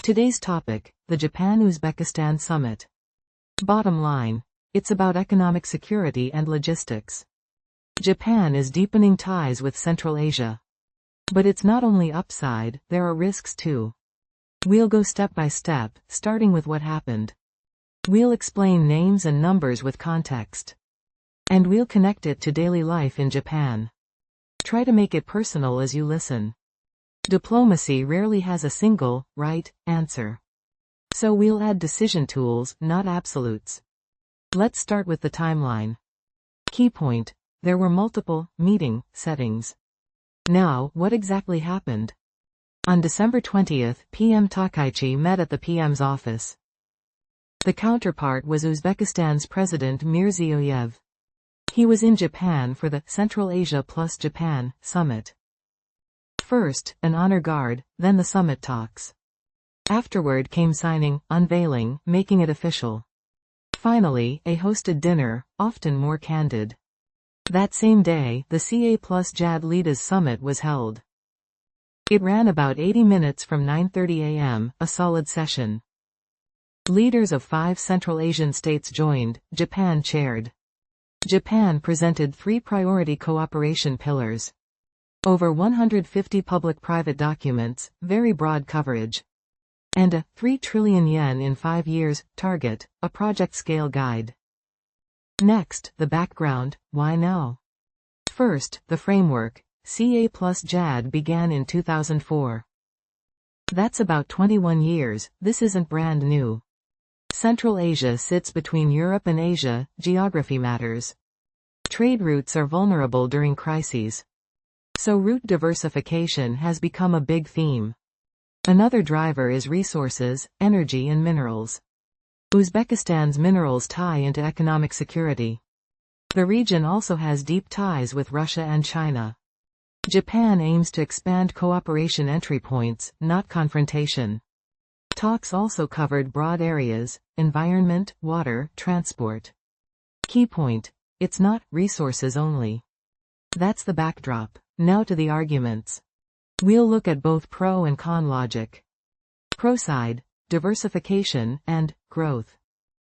Today's topic, the Japan-Uzbekistan Summit. Bottom line, it's about economic security and logistics. Japan is deepening ties with Central Asia. But it's not only upside, there are risks too. We'll go step by step, starting with what happened. We'll explain names and numbers with context. And we'll connect it to daily life in Japan. Try to make it personal as you listen. Diplomacy rarely has a single, right, answer. So we'll add decision tools, not absolutes. Let's start with the timeline. Key point, there were multiple meeting settings. Now, what exactly happened? On December 20th, PM Takaichi met at the PM's office. The counterpart was Uzbekistan's President Mirziyoyev. He was in Japan for the Central Asia plus Japan Summit. First, an honor guard, then the summit talks. Afterward came signing, unveiling, making it official. Finally, a hosted dinner, often more candid. That same day, the CA plus JAD Leaders Summit was held. It ran about 80 minutes from 9:30 a.m., a solid session. Leaders of 5 Central Asian states joined, Japan chaired. Japan presented 3 priority cooperation pillars. Over 150 public-private documents, very broad coverage. And a 3 trillion yen in 5 years target, a project-scale guide. Next, the background, why now? First, the framework. CA plus JAD began in 2004. That's about 21 years, this isn't brand new. Central Asia sits between Europe and Asia, geography matters. Trade routes are vulnerable during crises. So route diversification has become a big theme. Another driver is resources, energy and minerals. Uzbekistan's minerals tie into economic security. The region also has deep ties with Russia and China. Japan aims to expand cooperation entry points, not confrontation. Talks also covered broad areas, environment, water, transport. Key point, it's not resources only. That's the backdrop. Now to the arguments. We'll look at both pro and con logic. Pro side, diversification, and growth.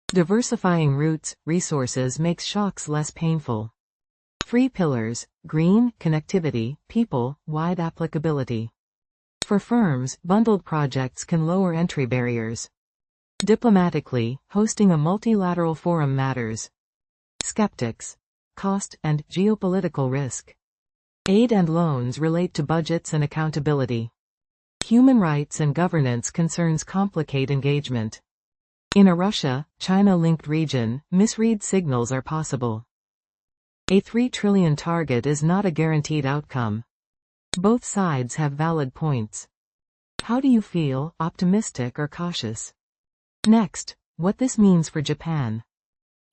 Diversifying routes, resources makes shocks less painful. 3 pillars, green, connectivity, people, wide applicability. For firms, bundled projects can lower entry barriers. Diplomatically, hosting a multilateral forum matters. Skeptics. Cost and geopolitical risk. Aid and loans relate to budgets and accountability. Human rights and governance concerns complicate engagement. In a Russia-China-linked region, misread signals are possible. A 3 trillion target is not a guaranteed outcome. Both sides have valid points. How do you feel, optimistic or cautious? Next, what this means for Japan.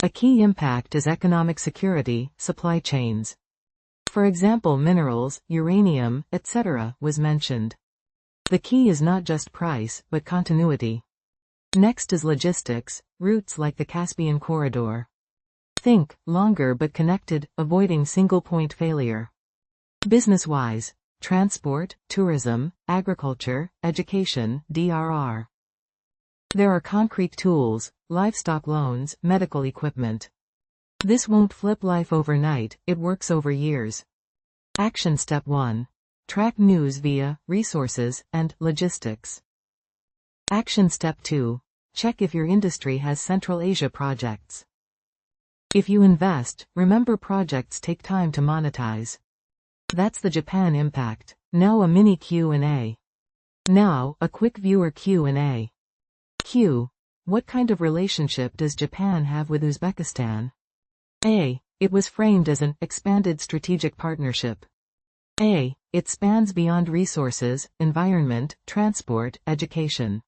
A key impact is economic security, supply chains. For example, minerals, uranium, etc. was mentioned. The key is not just price, but continuity. Next is logistics, routes like the Caspian corridor. Think, longer but connected, avoiding single-point failure. Business-wise, transport, tourism, agriculture, education, DRR. There are concrete tools, livestock loans, medical equipment. This won't flip life overnight, it works over years. Action Step 1. Track news via resources and logistics. Action Step 2. Check if your industry has Central Asia projects. If you invest, remember projects take time to monetize. That's the Japan impact. Now a mini Q&A. Now, a quick viewer Q&A. Q. What kind of relationship does Japan have with Uzbekistan? A. It was framed as an expanded strategic partnership. A. It spans beyond resources, environment, transport, education.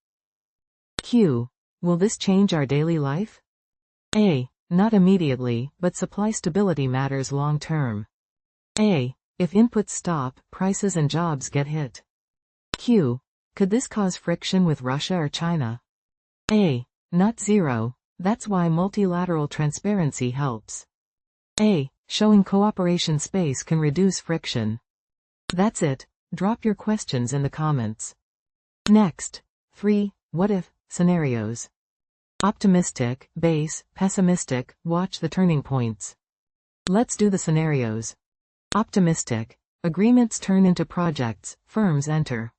Q. Will this change our daily life? A. Not immediately, but supply stability matters long term. A. If inputs stop, prices and jobs get hit. Q. Could this cause friction with Russia or China? A. Not zero. That's why multilateral transparency helps. A. Showing cooperation space can reduce friction. That's it. Drop your questions in the comments. Next. 3. What if scenarios. Optimistic, base, pessimistic, watch the turning points. Let's do the scenarios. Optimistic. Agreements turn into projects, firms enter.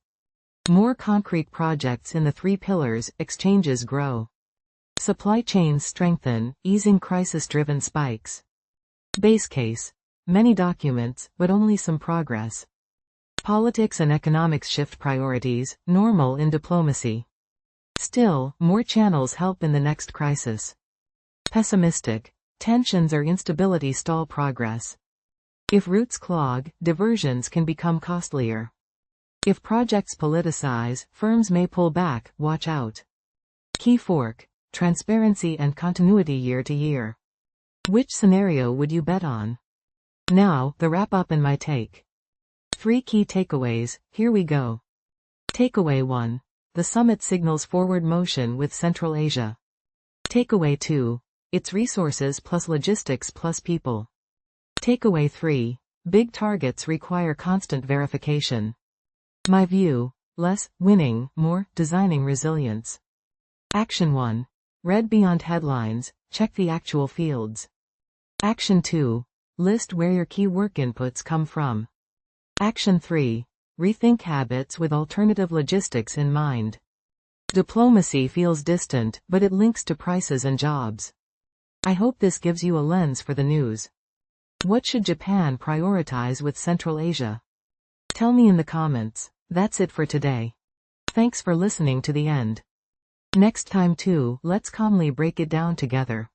More concrete projects in the 3 pillars, exchanges grow. Supply chains strengthen, easing crisis-driven spikes. Base case. Many documents, but only some progress. Politics and economics shift priorities, normal in diplomacy. Still, more channels help in the next crisis. Pessimistic. Tensions or instability stall progress. If routes clog, diversions can become costlier. If projects politicize, firms may pull back, watch out. Key fork. Transparency and continuity year to year. Which scenario would you bet on? Now, the wrap-up and my take. 3 key takeaways, here we go. Takeaway 1. The summit signals forward motion with Central Asia. Takeaway 2. Its resources plus logistics plus people. Takeaway 3. Big targets require constant verification. My view. Less winning, more designing resilience. Action 1. Read beyond headlines, check the actual fields. Action 2. List where your key work inputs come from. Action 3. Rethink habits with alternative logistics in mind. Diplomacy feels distant, but it links to prices and jobs. I hope this gives you a lens for the news. What should Japan prioritize with Central Asia? Tell me in the comments. That's it for today. Thanks for listening to the end. Next time too, let's calmly break it down together.